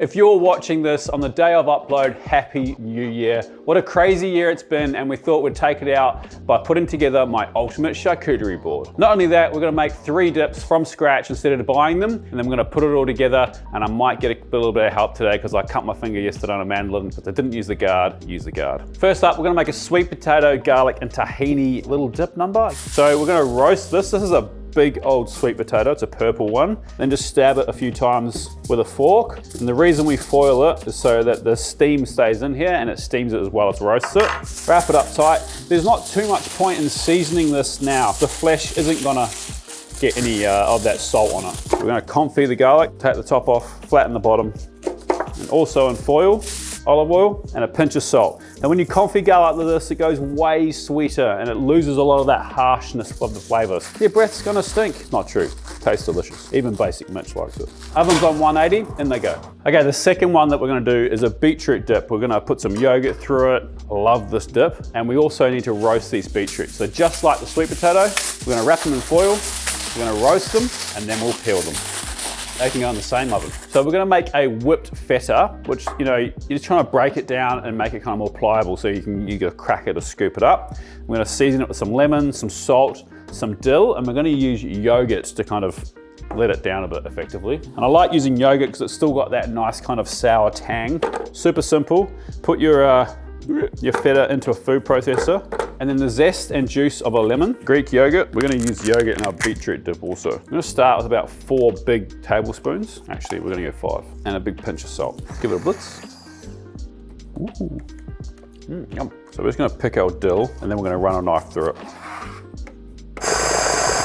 If you're watching this on the day of upload, Happy New Year. What a crazy year it's been, and we thought we'd take it out by putting together my ultimate charcuterie board. Not only that, we're gonna make 3 dips from scratch instead of buying them, and then we're gonna put it all together, and I might get a little bit of help today because I cut my finger yesterday on a mandolin because I didn't use the guard. Use the guard. First up, we're gonna make a sweet potato, garlic, and tahini little dip number. So we're gonna roast this. This is a big old sweet potato, it's a purple one. Then just stab it a few times with a fork. And the reason we foil it is so that the steam stays in here and it steams it as well as roasts it. Wrap it up tight. There's not too much point in seasoning this now. The flesh isn't gonna get any of that salt on it. We're gonna confit the garlic, take the top off, flatten the bottom, and also in foil, olive oil, and a pinch of salt. Now when you confit garlic like this, it goes way sweeter and it loses a lot of that harshness of the flavors. Your breath's gonna stink. It's not true. Tastes delicious. Even basic Mitch likes it. Oven's on 180, in they go. Okay, the second one that we're gonna do is a beetroot dip. We're gonna put some yogurt through it. Love this dip. And we also need to roast these beetroots. So just like the sweet potato, we're gonna wrap them in foil, we're gonna roast them, and then we'll peel them. They can go in the same oven. So we're gonna make a whipped feta, which, you know, you're just trying to break it down and make it kind of more pliable so you can crack it or scoop it up. We're gonna season it with some lemon, some salt, some dill, and we're gonna use yogurt to kind of let it down a bit effectively. And I like using yogurt because it's still got that nice kind of sour tang. Super simple. Put your feta into a food processor, and then the zest and juice of a lemon, Greek yogurt. We're gonna use yogurt in our beetroot dip also. I'm gonna start with about 4 big tablespoons. Actually, we're gonna go 5. And a big pinch of salt. Give it a blitz. Ooh. Yum. So we're just gonna pick our dill, and then we're gonna run a knife through it.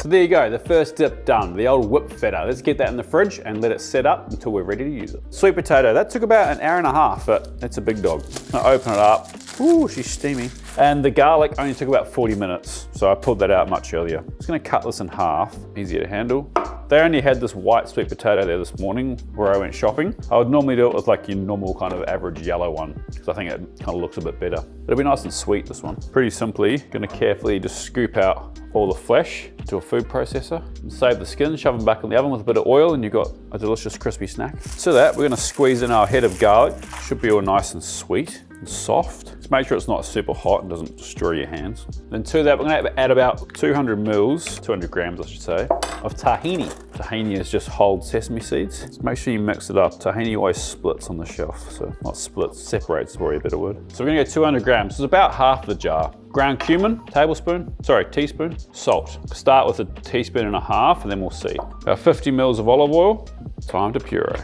So there you go, the first dip done, the old whipped feta. Let's get that in the fridge and let it set up until we're ready to use it. Sweet potato, that took about an hour and a half, but it's a big dog. I'm gonna open it up. Ooh, she's steamy. And the garlic only took about 40 minutes, so I pulled that out much earlier. I'm just gonna cut this in half, easier to handle. They only had this white sweet potato there this morning where I went shopping. I would normally do it with like your normal kind of average yellow one, because I think it kind of looks a bit better. It'll be nice and sweet, this one. Pretty simply, gonna carefully just scoop out all the flesh to a food processor and save the skin, shove them back in the oven with a bit of oil, and you've got a delicious crispy snack. To that, we're gonna squeeze in our head of garlic. Should be all nice and sweet and soft. Just make sure it's not super hot and doesn't destroy your hands. Then to that, we're gonna add about 200 grams, I should say, of tahini. Tahini is just whole sesame seeds. Just make sure you mix it up. Tahini always splits on the shelf, so not splits, separates is probably a better word. So we're gonna go 200 grams, so it's about half the jar. Ground cumin, teaspoon. Salt. Start with a teaspoon and a half, and then we'll see. About 50 mils of olive oil. Time to puree.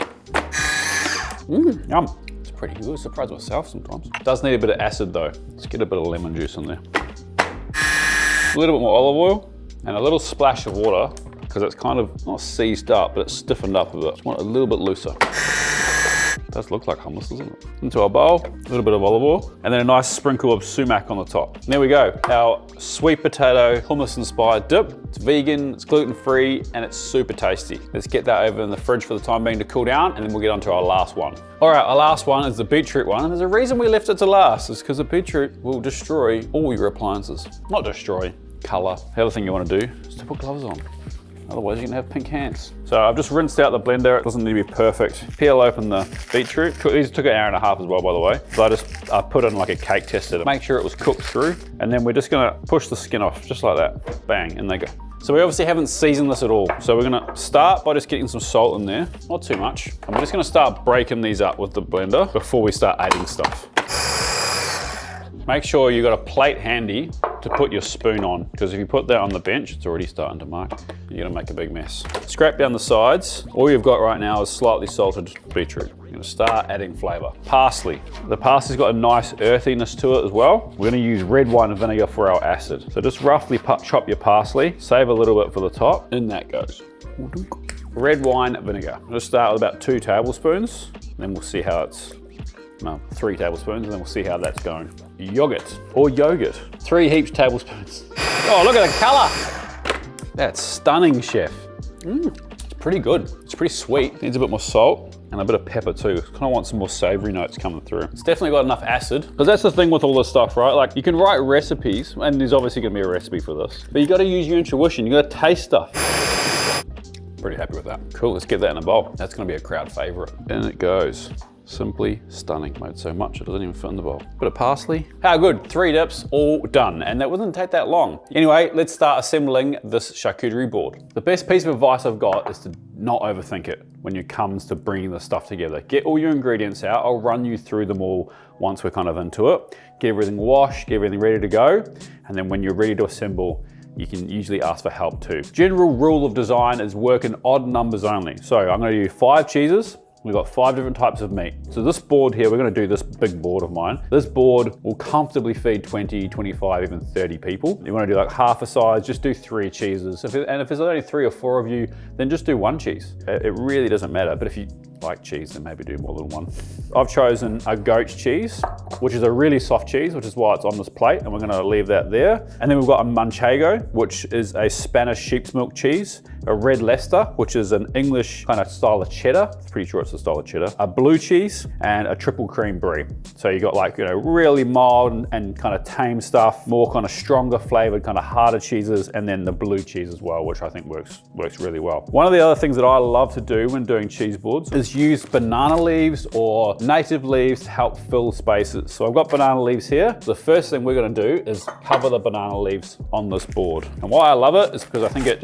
Yum. Pretty good, surprise myself sometimes. It does need a bit of acid though. Let's get a bit of lemon juice in there. A little bit more olive oil and a little splash of water because it's kind of not seized up, but it's stiffened up a bit. Just want it a little bit looser. It does look like hummus, doesn't it? Into our bowl, a little bit of olive oil, and then a nice sprinkle of sumac on the top. And there we go, our sweet potato hummus-inspired dip. It's vegan, it's gluten-free, and it's super tasty. Let's get that over in the fridge for the time being to cool down, and then we'll get on to our last one. All right, our last one is the beetroot one, and there's a reason we left it to last. It's because the beetroot will destroy all your appliances. Not destroy, color. The other thing you want to do is to put gloves on. Otherwise you're gonna have pink hands. So I've just rinsed out the blender. It doesn't need to be perfect. Peel open the beetroot. These took an hour and a half as well, by the way. So I put in like a cake tester to make sure it was cooked through. And then we're just gonna push the skin off, just like that. Bang, in they go. So we obviously haven't seasoned this at all. So we're gonna start by just getting some salt in there. Not too much. And we're just gonna start breaking these up with the blender before we start adding stuff. Make sure you got a plate handy to put your spoon on, because if you put that on the bench, it's already starting to mark. You're gonna make a big mess. Scrape down the sides. All you've got right now is slightly salted beetroot. You're gonna start adding flavor. Parsley. The parsley's got a nice earthiness to it as well. We're gonna use red wine vinegar for our acid. So just roughly chop your parsley, save a little bit for the top, in that goes. Red wine vinegar. We'll start with about 2 tablespoons, then we'll see how it's, no, 3 tablespoons, and then we'll see how that's going. Yogurt, or yogurt. 3 heaps tablespoons. Oh, look at the color. That's stunning, chef. It's pretty good. It's pretty sweet. Needs a bit more salt and a bit of pepper too. Kind of want some more savory notes coming through. It's definitely got enough acid, because that's the thing with all this stuff, right? Like, you can write recipes, and there's obviously gonna be a recipe for this, but you gotta use your intuition. You gotta taste stuff. Pretty happy with that. Cool, let's get that in a bowl. That's gonna be a crowd favorite. In it goes. Simply stunning. Made so much it doesn't even fit in the bowl. Bit of parsley. How good, 3 dips, all done. And that wouldn't take that long. Anyway, let's start assembling this charcuterie board. The best piece of advice I've got is to not overthink it when it comes to bringing the stuff together. Get all your ingredients out. I'll run you through them all once we're kind of into it. Get everything washed, get everything ready to go. And then when you're ready to assemble, you can usually ask for help too. General rule of design is work in odd numbers only. So I'm gonna do 5 cheeses. We've got 5 different types of meat. So this board here, we're gonna do this big board of mine. This board will comfortably feed 20, 25, even 30 people. You wanna do like half a size, just do 3 cheeses. And if there's only 3 or 4 of you, then just do 1 cheese. It really doesn't matter, but if you like cheese, then maybe do more than 1. I've chosen a goat's cheese, which is a really soft cheese, which is why it's on this plate, and we're gonna leave that there. And then we've got a manchego, which is a Spanish sheep's milk cheese, a red Leicester, which is an English kind of style of cheddar. Pretty sure it's a style of cheddar. A blue cheese, and a triple cream brie. So you got like, really mild and kind of tame stuff, more kind of stronger flavored, kind of harder cheeses, and then the blue cheese as well, which I think works really well. One of the other things that I love to do when doing cheese boards is use banana leaves or native leaves to help fill spaces. So I've got banana leaves here. The first thing we're gonna do is cover the banana leaves on this board. And why I love it is because I think it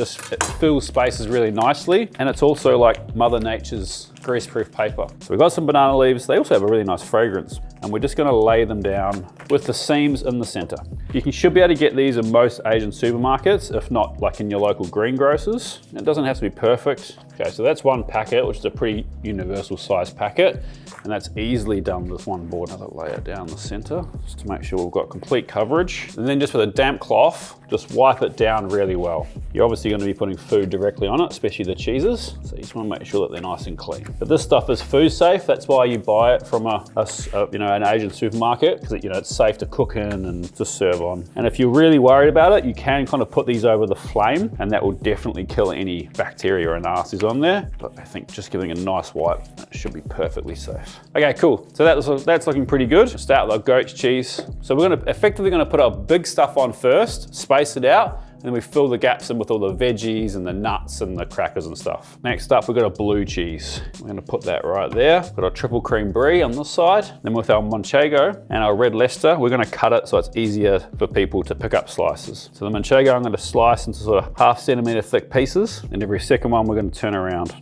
fills spaces really nicely. And it's also like Mother Nature's greaseproof paper. So we've got some banana leaves. They also have a really nice fragrance. And we're just gonna lay them down with the seams in the center. You should be able to get these in most Asian supermarkets, if not like in your local greengrocers. It doesn't have to be perfect. Okay, so that's 1 packet, which is a pretty universal size packet. And that's easily done with 1 board. Another layer down the center, just to make sure we've got complete coverage. And then just with a damp cloth, just wipe it down really well. You're obviously gonna be putting food directly on it, especially the cheeses. So you just wanna make sure that they're nice and clean. But this stuff is food safe. That's why you buy it from an Asian supermarket, because it's safe to cook in and to serve on. And if you're really worried about it, you can kind of put these over the flame, and that will definitely kill any bacteria or nasties on there. But I think just giving a nice wipe, that should be perfectly safe. Okay, cool. So that's looking pretty good. Start with our goat's cheese. So we're effectively gonna put our big stuff on first, space it out, and then we fill the gaps in with all the veggies and the nuts and the crackers and stuff. Next up, we've got a blue cheese. We're gonna put that right there. Got our triple cream brie on this side. Then with our manchego and our red Leicester, we're gonna cut it so it's easier for people to pick up slices. So the manchego, I'm gonna slice into sort of 1/2 centimeter thick pieces. And every second one, we're gonna turn around.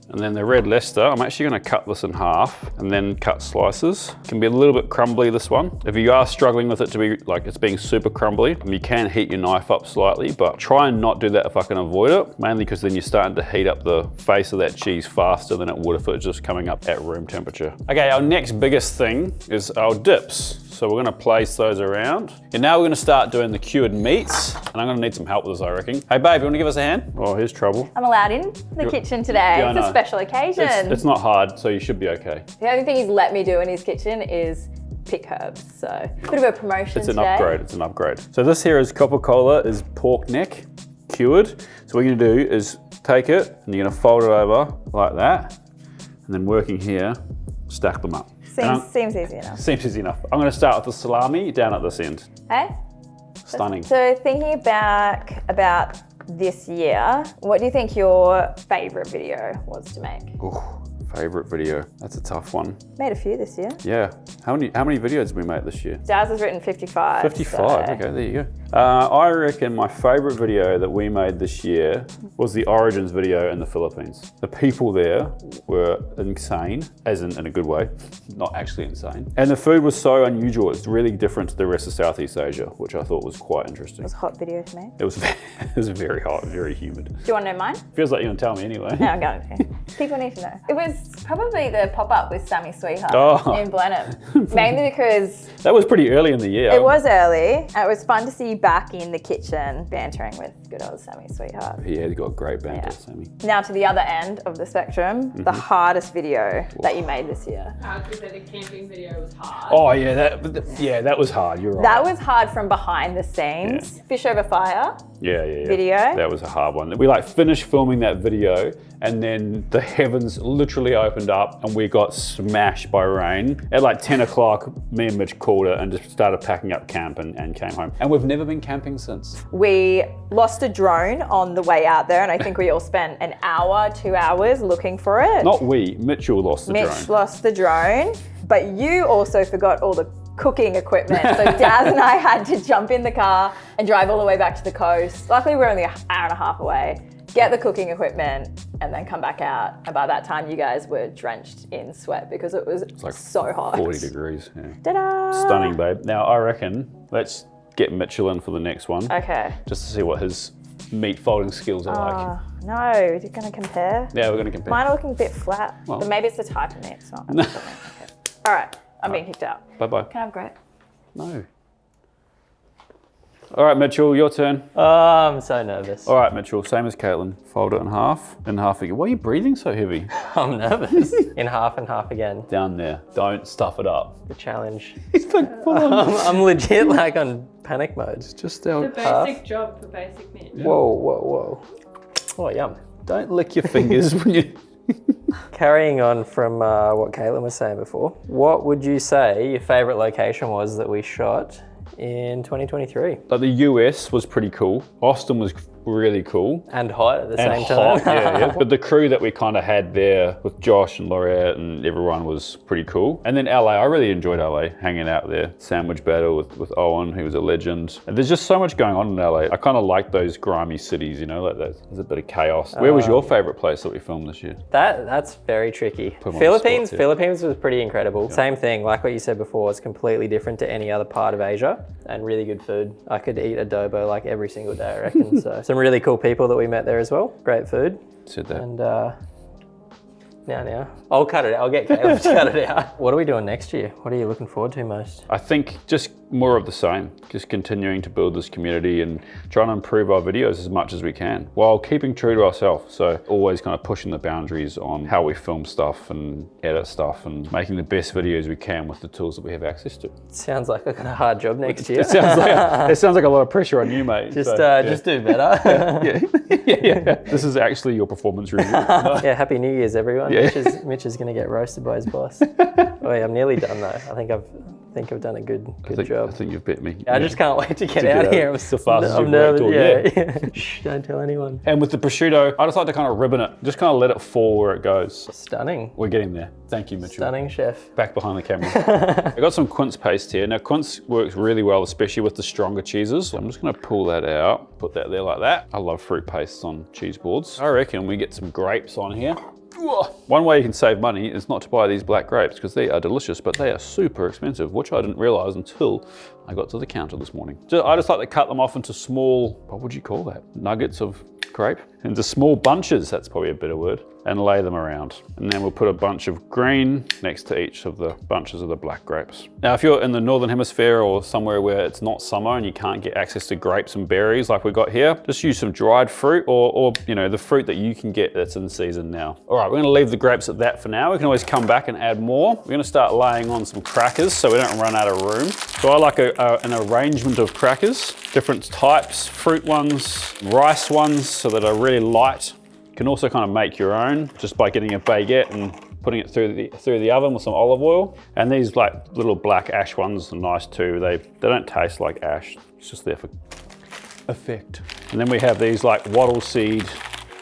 And then the red Leicester, I'm actually gonna cut this in half and then cut slices. It can be a little bit crumbly, this one. If you are struggling with it to be like it's being super crumbly, you can heat your knife up slightly, but try and not do that if I can avoid it, mainly because then you're starting to heat up the face of that cheese faster than it would if it was just coming up at room temperature. Okay, our next biggest thing is our dips. So we're gonna place those around. And now we're gonna start doing the cured meats. And I'm gonna need some help with this, I reckon. Hey babe, you wanna give us a hand? Oh, here's trouble. I'm allowed in the kitchen today. Yeah, it's a special occasion. It's not hard, so you should be okay. The only thing he's let me do in his kitchen is pick herbs. So a bit of a promotion It's an today. upgrade, it's an upgrade. So this here is Coca-Cola, is pork neck, cured. So what you're gonna do is take it and you're gonna fold it over like that. And then working here, stack them up. Seems easy enough. Seems easy enough. I'm gonna start with the salami down at this end. Hey? Stunning. So thinking back about this year, what do you think your favorite video was to make? Ooh, favorite video. That's a tough one. Made a few this year. Yeah. How many videos did we make this year? Daz has written 55. 55, so. okay, there you go. I reckon my favorite video that we made this year was the Origins video in the Philippines. The people there were insane, as in a good way, not actually insane. And the food was so unusual. It's really different to the rest of Southeast Asia, which I thought was quite interesting. It was a hot video to make. It was very hot, very humid. Do you want to know mine? Feels like you're gonna tell me anyway. No, I'm going. People need to know. It was probably the pop-up with Sammy Sweetheart in Blenheim. Mainly because... That was pretty early in the year. It was early. It was fun to see you back in the kitchen bantering with good old Sammy Sweetheart. Yeah, he's got great banter, Sammy. Now to the other end of the spectrum, the hardest video that you made this year. Because the camping video was hard. Oh yeah, that was hard, you're right. That was hard from behind the scenes. Fish over fire. Yeah. Video. That was a hard one. We finished filming that video and then the heavens literally opened up and we got smashed by rain. At 10 o'clock, me and Mitch called it and just started packing up camp and came home. And we've never been been camping since? We lost a drone on the way out there, and I think we all spent an hour, 2 hours looking for it. Not we, Mitchell lost the drone. Mitch lost the drone, but you also forgot all the cooking equipment. So Daz and I had to jump in the car and drive all the way back to the coast. Luckily, we're only an hour and a half away. Get the cooking equipment and then come back out. And by that time, you guys were drenched in sweat because it was like so hot. 40 degrees. Yeah. Ta-da! Stunning, babe. Now, I reckon let's get Mitchell in for the next one. Okay. Just to see what his meat folding skills are like. No, you're going to compare? Yeah, we're going to compare. Mine are looking a bit flat, Well. but maybe it's the type of meat. It's not. Okay. All right, I'm being kicked out. Bye-bye. Can I have grape? No. All right, Mitchell, your turn. Oh, I'm so nervous. All right, Mitchell, same as Caitlin. Fold it in half again. Why are you breathing so heavy? I'm nervous. In half and half again. Down there. Don't stuff it up. The challenge. He's like full on. I'm legit like on panic mode. Just The out. basic job for basic Mitch. Whoa, whoa, whoa. Oh, yum. Don't lick your fingers when you... Carrying on from what Caitlin was saying before, what would you say your favourite location was that we shot in 2023? Like the US was pretty cool. Austin was really cool. And hot at the And same hot, time. yeah. But the crew that we kind of had there with Josh and Laureate and everyone was pretty cool. And then LA, I really enjoyed LA, hanging out there. Sandwich battle with Owen, who was a legend. And there's just so much going on in LA. I kind of like those grimy cities, you know, like there's a bit of chaos. Where was your favorite place that we filmed this year? That's very tricky. on the Philippines, spot, yeah. Philippines was pretty incredible. Same thing, like what you said before, it's completely different to any other part of Asia and really good food. I could eat adobo like every single day, I reckon. So some really cool people that we met there as well. Great food. Said that. And now, I'll cut it out. I'll get Caleb to cut it out. What are we doing next year? What are you looking forward to most? I think just more of the same, just continuing to build this community and trying to improve our videos as much as we can while keeping true to ourselves. So always kind of pushing the boundaries on how we film stuff and edit stuff and making the best videos we can with the tools that we have access to. Sounds like I've got a hard job next year. It sounds like a lot of pressure on you, mate. Just So, do better. yeah. This is actually your performance review. Yeah, Happy New Year's, everyone. Yeah. Mitch is going to get roasted by his boss. Wait, I'm nearly done though. I think I've done a good job. I think you've bit me. I just can't wait to get To get out of out. here. It's the fastest I'm you've nervous. worked all Yeah. Shh, don't tell anyone. And with the prosciutto, I just like to kind of ribbon it. Just kind of let it fall where it goes. Stunning. We're getting there. Thank you, Mitchell. Stunning, chef. Back behind the camera. I got some quince paste here. Now quince works really well, especially with the stronger cheeses. I'm just gonna pull that out, put that there like that. I love fruit pastes on cheese boards. I reckon we get some grapes on here. One way you can save money is not to buy these black grapes because they are delicious, but they are super expensive, which I didn't realize until I got to the counter this morning. I just like to cut them off into small, what would you call that? Nuggets of grape? Into small bunches, that's probably a better word, and lay them around. And then we'll put a bunch of green next to each of the bunches of the black grapes. Now, if you're in the Northern Hemisphere or somewhere where it's not summer and you can't get access to grapes and berries like we got here, just use some dried fruit or you know, the fruit that you can get that's in season now. All right, we're gonna leave the grapes at that for now. We can always come back and add more. We're gonna start laying on some crackers so we don't run out of room. So I like an arrangement of crackers, different types, fruit ones, rice ones, so that are really light. You can also kind of make your own just by getting a baguette and putting it through the oven with some olive oil. And these like little black ash ones are nice too. They don't taste like ash. It's just there for effect. And then we have these like wattle seed.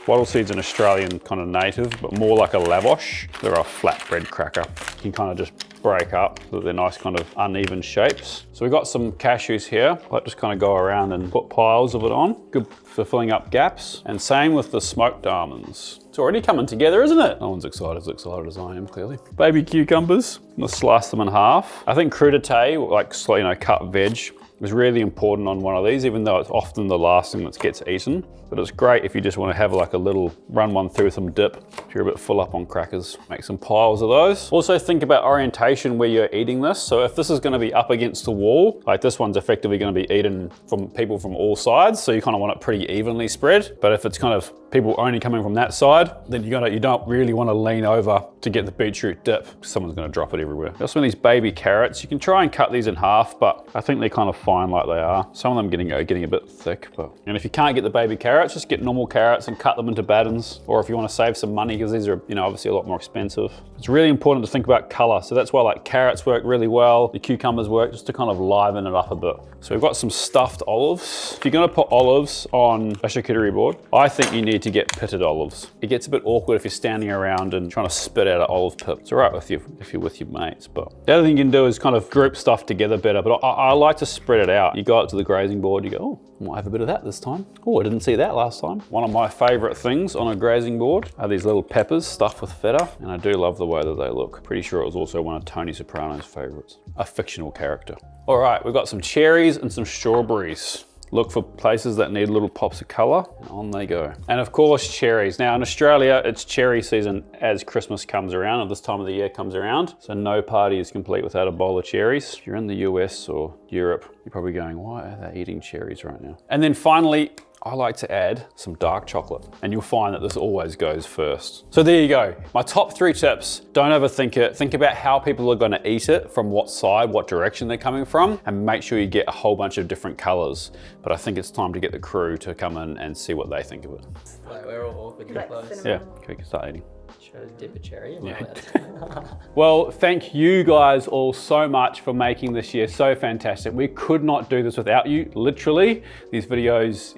Wattle seed's an Australian kind of native, but more like a lavosh. They're a flatbread cracker. You can kind of just break up so that they're nice kind of uneven shapes. So we've got some cashews here. I just kind of go around and put piles of it on. Good for filling up gaps. And same with the smoked almonds. It's already coming together, isn't it? No one's excited as I am, clearly. Baby cucumbers, I'm gonna slice them in half. I think crudité, like cut veg, is really important on one of these, even though it's often the last thing that gets eaten. But it's great if you just want to have like a little run one through some dip. If you're a bit full up on crackers, make some piles of those. Also think about orientation where you're eating this. So if this is going to be up against the wall, like this one's effectively going to be eaten from people from all sides. So you kind of want it pretty evenly spread. But if it's kind of people only coming from that side, then you don't really want to lean over to get the beetroot dip. Someone's going to drop it everywhere. Got some of these baby carrots. You can try and cut these in half, but I think they kind of fine like they are. Some of them getting a bit thick, and if you can't get the baby carrots, just get normal carrots and cut them into battens. Or if you want to save some money, because these are, obviously a lot more expensive. It's really important to think about color. So that's why like carrots work really well. The cucumbers work just to kind of liven it up a bit. So we've got some stuffed olives. If you're gonna put olives on a charcuterie board, I think you need to get pitted olives. It gets a bit awkward if you're standing around and trying to spit out an olive pit. It's all right with you if you're with your mates, but the other thing you can do is kind of group stuff together better, but I like to spread it out. You go up to the grazing board, you go, oh, I might have a bit of that this time. Oh, I didn't see that last time. One of my favorite things on a grazing board are these little peppers stuffed with feta, and I do love the way that they look. Pretty sure it was also one of Tony Soprano's favorites, a fictional character. All right, we've got some cherries and some strawberries. Look for places that need little pops of color, and on they go. And of course, cherries. Now in Australia, it's cherry season as Christmas comes around, or this time of the year comes around. So no party is complete without a bowl of cherries. If you're in the US or Europe, you're probably going, why are they eating cherries right now? And then finally, I like to add some dark chocolate, and you'll find that this always goes first. So there you go. My top 3 tips. Don't overthink it. Think about how people are gonna eat it, from what side, what direction they're coming from, and make sure you get a whole bunch of different colors. But I think it's time to get the crew to come in and see what they think of it. Like we're all awkwardly Like close. cinnamon. Yeah, okay, we can start eating. Should I dip a cherry in my Yeah. mouth? Well, thank you guys all so much for making this year so fantastic. We could not do this without you, literally. These videos,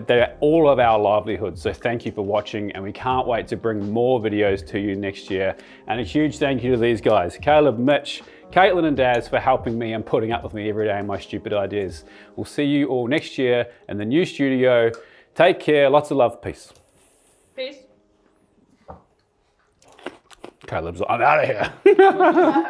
they're all of our livelihood. So thank you for watching, and we can't wait to bring more videos to you next year. And a huge thank you to these guys, Caleb, Mitch, Caitlin and Daz, for helping me and putting up with me every day in my stupid ideas. We'll see you all next year in the new studio. Take care, lots of love, peace. Peace. Caleb's like, I'm out of here.